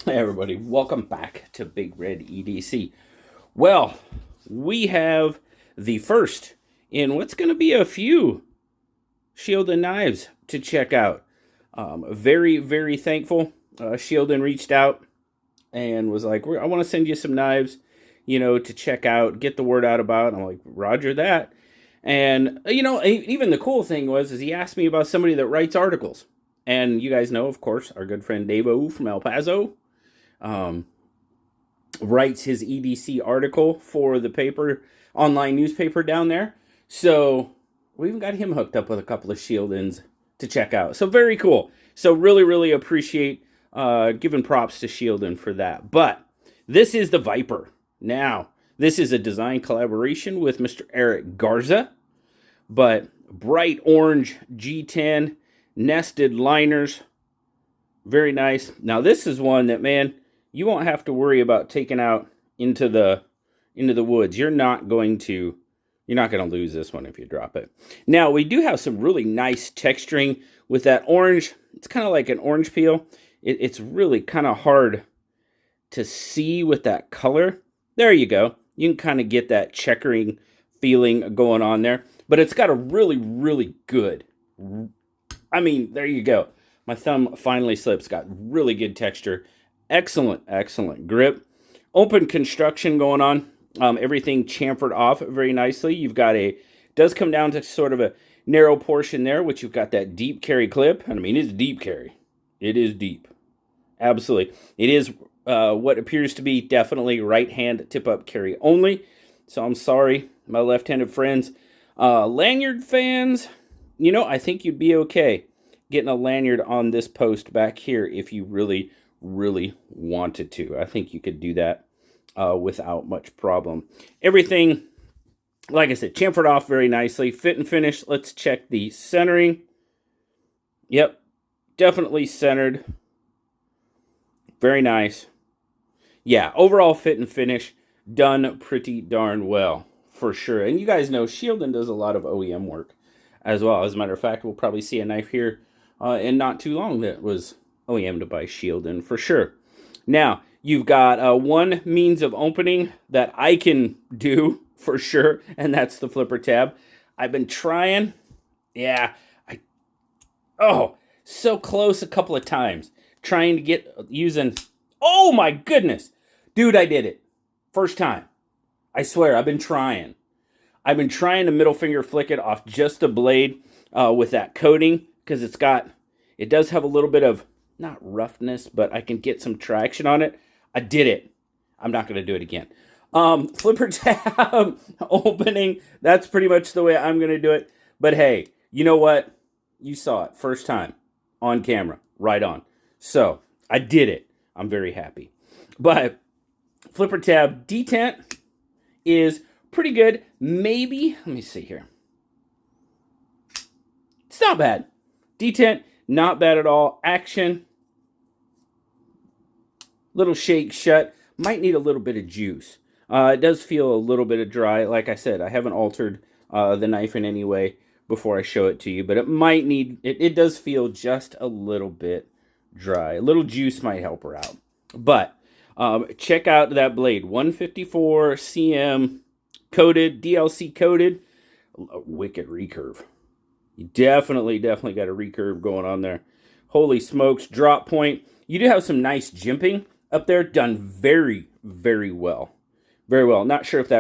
Hey everybody, welcome back to BigRedEDC. Well, we have the first in what's going to be a few Shieldon knives to check out. Very thankful. Shieldon reached out and was like, I want to send you some knives, to check out, get the word out about. I'm like, Roger that. And, even the cool thing is he asked me about somebody that writes articles. And you guys know, of course, our good friend Davo from El Paso writes his EDC article for the paper, online newspaper down there. So we even got him hooked up with a couple of Shieldons to check out. So very cool. So really appreciate giving props to Shieldon for that. But this is the Viper. Now, this is a design collaboration with Mr. Eric Garza. But bright orange G10 nested liners. Very nice. Now this is one that, man, you won't have to worry about taking out into the woods. You're not going to lose this one if you drop it. Now, we do have some really nice texturing with that orange. It's kind of like an orange peel. It's really kind of hard to see with that color. There you go. You can kind of get that checkering feeling going on there. But it's got a really good, I mean, there you go. My thumb finally slips. Got really good texture. Excellent grip. Open construction going on. Everything chamfered off very nicely. You've got does come down to sort of a narrow portion there, which you've got that deep carry clip. And I mean, it's deep carry. It is deep. Absolutely. It is what appears to be definitely right hand tip up carry only. So I'm sorry, my left-handed friends. Lanyard fans, I think you'd be okay getting a lanyard on this post back here if you really wanted to. I think you could do that without much problem. Everything, like I said, chamfered off very nicely. Fit and finish. Let's check the centering. Yep, definitely centered. Very nice. Yeah, overall fit and finish done pretty darn well, for sure. And you guys know Shieldon does a lot of OEM work as well. As a matter of fact, we'll probably see a knife here in not too long that was OEM'd by Shieldon for sure. Now, you've got one means of opening that I can do for sure, and that's the flipper tab. I've been trying. Yeah, so close a couple of times. Trying to get using. Oh my goodness. Dude, I did it. First time. I swear, I've been trying. I've been trying to middle finger flick it off just the blade with that coating, because it does have a little bit of, not roughness, but I can get some traction on it. I did it. I'm not going to do it again. Flipper tab opening, that's pretty much the way I'm going to do it. But hey, you know what? You saw it first time on camera, right on. So I did it. I'm very happy. But flipper tab detent is pretty good. Maybe, let me see here. It's not bad. Detent, not bad at all. Action, little shake shut. Might need a little bit of juice. It does feel a little bit of dry. Like I said, I haven't altered the knife in any way before I show it to you, but it might need, it does feel just a little bit dry. A little juice might help her out. But check out that blade. 154 cm coated, DLC coated. Wicked recurve. You definitely got a recurve going on there. Holy smokes. Drop point. You do have some nice jimping up there. Done very well. Very well. Not sure if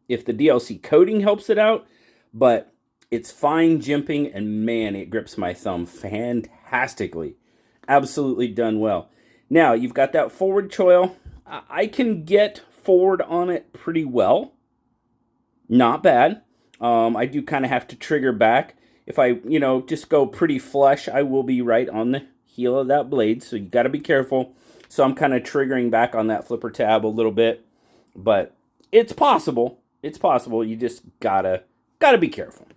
if the DLC coating helps it out, but it's fine jimping, and man, it grips my thumb fantastically. Absolutely done well. Now, you've got that forward choil. I can get forward on it pretty well. Not bad. I do kind of have to trigger back. If I, just go pretty flush, I will be right on the heel of that blade, so you got to be careful. So I'm kind of triggering back on that flipper tab a little bit, but it's possible. It's possible. You just gotta be careful.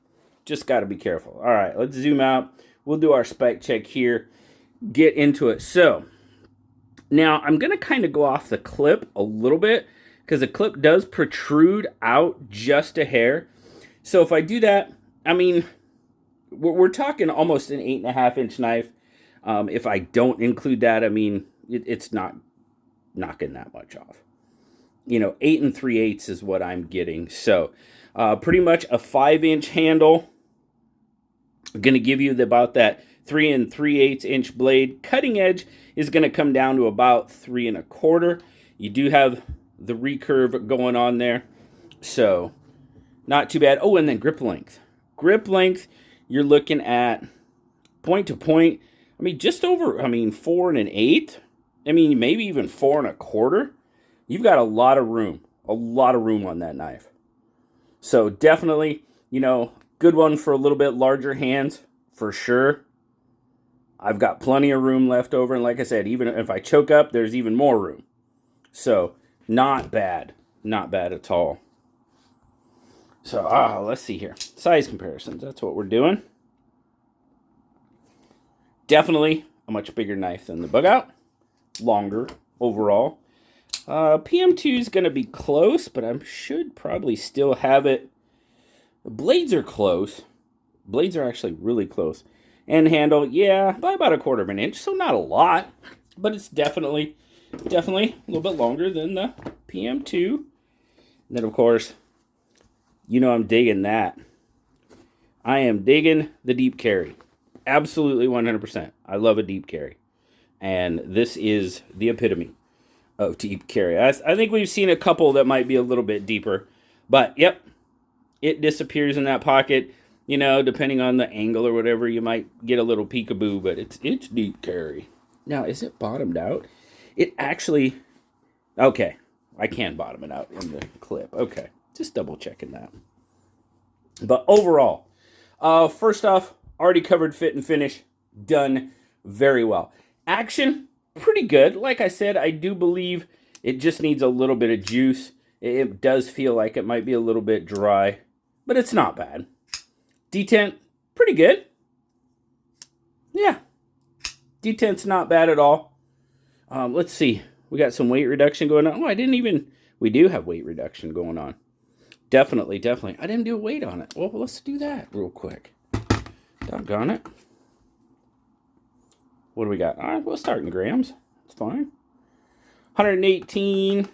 Just gotta be careful. All right, let's zoom out. We'll do our spec check here. Get into it. So now I'm going to kind of go off the clip a little bit, because the clip does protrude out just a hair. So if I do that, I mean, we're talking almost an 8.5-inch knife. If I don't include that, I mean, it's not knocking that much off. 8 3/8 is what I'm getting. So pretty much a 5-inch handle. Going to give you about that 3 3/8 inch blade. Cutting edge is going to come down to about 3 1/4. You do have the recurve going on there, so not too bad. Oh, and then grip length. Grip length, you're looking at point to point. Just over. 4 1/8. Maybe even 4 1/4. You've got a lot of room on that knife. So definitely, good one for a little bit larger hands, for sure. I've got plenty of room left over, and like I said, even if I choke up, there's even more room. So, not bad. Not bad at all. So, let's see here. Size comparisons, that's what we're doing. Definitely a much bigger knife than the Bug Out. Longer overall. PM2 is going to be close, but I should probably still have it. The blades are close. Blades are actually really close. And handle, yeah, by about 1/4 inch, so not a lot, but it's definitely a little bit longer than the PM2. And then, of course, I'm digging that. I am digging the deep carry. Absolutely 100%. I love a deep carry. And this is the epitome of deep carry. I think we've seen a couple that might be a little bit deeper. But, yep, it disappears in that pocket. Depending on the angle or whatever, you might get a little peekaboo, but it's deep carry. Now, is it bottomed out? It actually... Okay, I can bottom it out in the clip. Okay, just double checking that. But overall, first off, already covered fit and finish. Done very well. Action, pretty good. Like I said, I do believe it just needs a little bit of juice. It does feel like it might be a little bit dry, but it's not bad. Detent, pretty good. Yeah. Detent's not bad at all. Let's see. We got some weight reduction going on. Oh, we do have weight reduction going on. Definitely. I didn't do a weight on it. Well, let's do that real quick. Doggone it. What do we got? All right, we'll start in grams. It's fine. 118.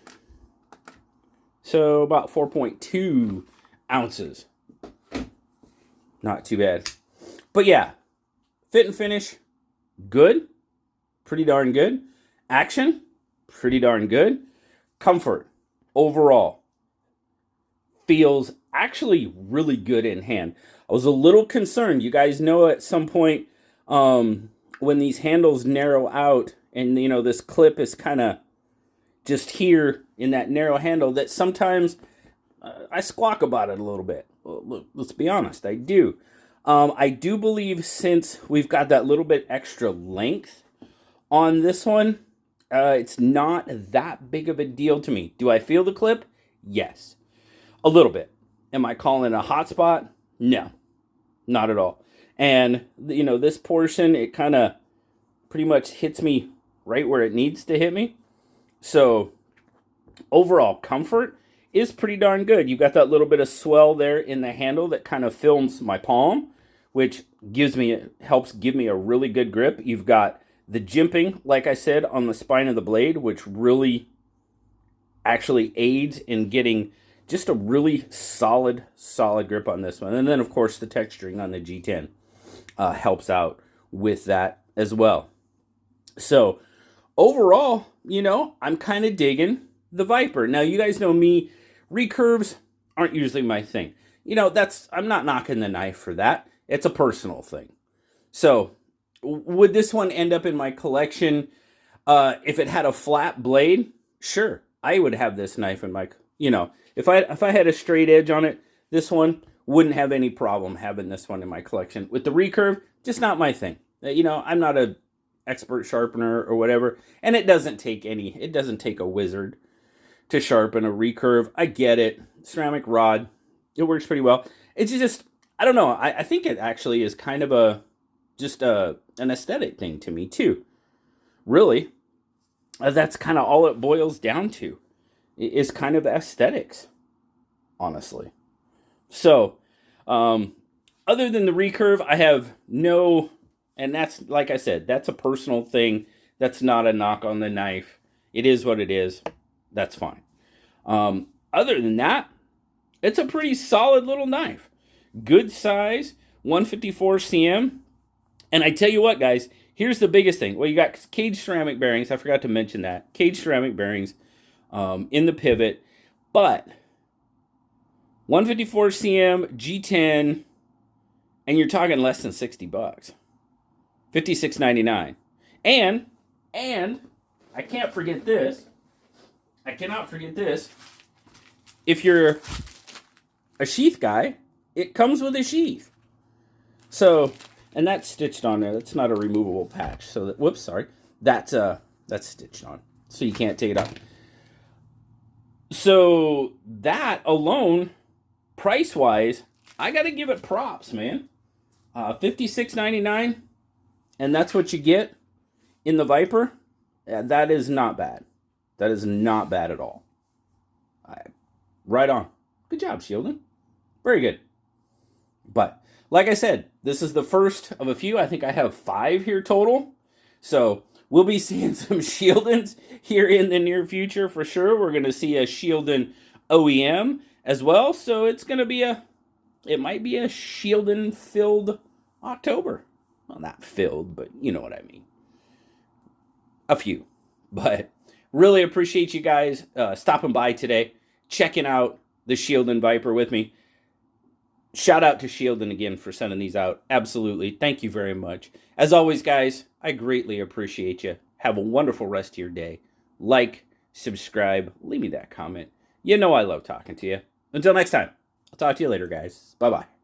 So about 4.2 ounces. Not too bad. But yeah, fit and finish, good. Pretty darn good. Action, pretty darn good. Comfort, overall, feels actually really good in hand. I was a little concerned. You guys know at some point when these handles narrow out and, this clip is kind of just here in that narrow handle, that sometimes I squawk about it a little bit. Well, look, let's be honest, I do. I do believe since we've got that little bit extra length on this one, it's not that big of a deal to me. Do I feel the clip? Yes. A little bit. Am I calling it a hot spot? No. Not at all. And, this portion, it kind of pretty much hits me right where it needs to hit me. So, overall comfort is pretty darn good. You've got that little bit of swell there in the handle that kind of films my palm, which helps give me a really good grip. You've got the jimping, like I said, on the spine of the blade, which really actually aids in getting just a really solid grip on this one. And then, of course, the texturing on the G10 helps out with that as well. So, overall, I'm kind of digging the Viper. Now, you guys know me, recurves aren't usually my thing. I'm not knocking the knife for that. It's a personal thing. So, would this one end up in my collection if it had a flat blade? Sure, I would have this knife in my, if I had a straight edge on it, this one wouldn't have any problem having this one in my collection. With the recurve, just not my thing. I'm not a expert sharpener or whatever, and it doesn't take a wizard to sharpen a recurve. I get it. Ceramic rod, it works pretty well. It's just, I don't know. I think it actually is kind of an aesthetic thing to me too. Really, that's kind of all it boils down to, is kind of aesthetics, honestly. So, other than the recurve, I have no, and that's, like I said, that's a personal thing. That's not a knock on the knife. It is what it is. That's fine. Other than that, it's a pretty solid little knife. Good size, 154 cm. And I tell you what, guys, here's the biggest thing. Well, you got cage ceramic bearings. I forgot to mention that. Cage ceramic bearings in the pivot. But 154 cm, G10, and you're talking less than $60. $56.99. And I can't forget this. I cannot forget this. If you're a sheath guy, it comes with a sheath. So, and that's stitched on there. That's not a removable patch. So, that, whoops, sorry. That's stitched on. So you can't take it off. So that alone, price-wise, I got to give it props, man. $56.99, and that's what you get in the Viper. Yeah, that is not bad. That is not bad at all. Right on. Good job, Shieldon. Very good. But, like I said, this is the first of a few. I think I have 5 here total. So, we'll be seeing some Shieldons here in the near future for sure. We're going to see a Shieldon OEM as well. So, it's going to be it might be a Shieldon-filled October. Well, not filled, but you know what I mean. A few. But, really appreciate you guys stopping by today, checking out the Shieldon Viper with me. Shout out to Shieldon again for sending these out. Absolutely. Thank you very much. As always, guys, I greatly appreciate you. Have a wonderful rest of your day. Like, subscribe, leave me that comment. You know I love talking to you. Until next time, I'll talk to you later, guys. Bye-bye.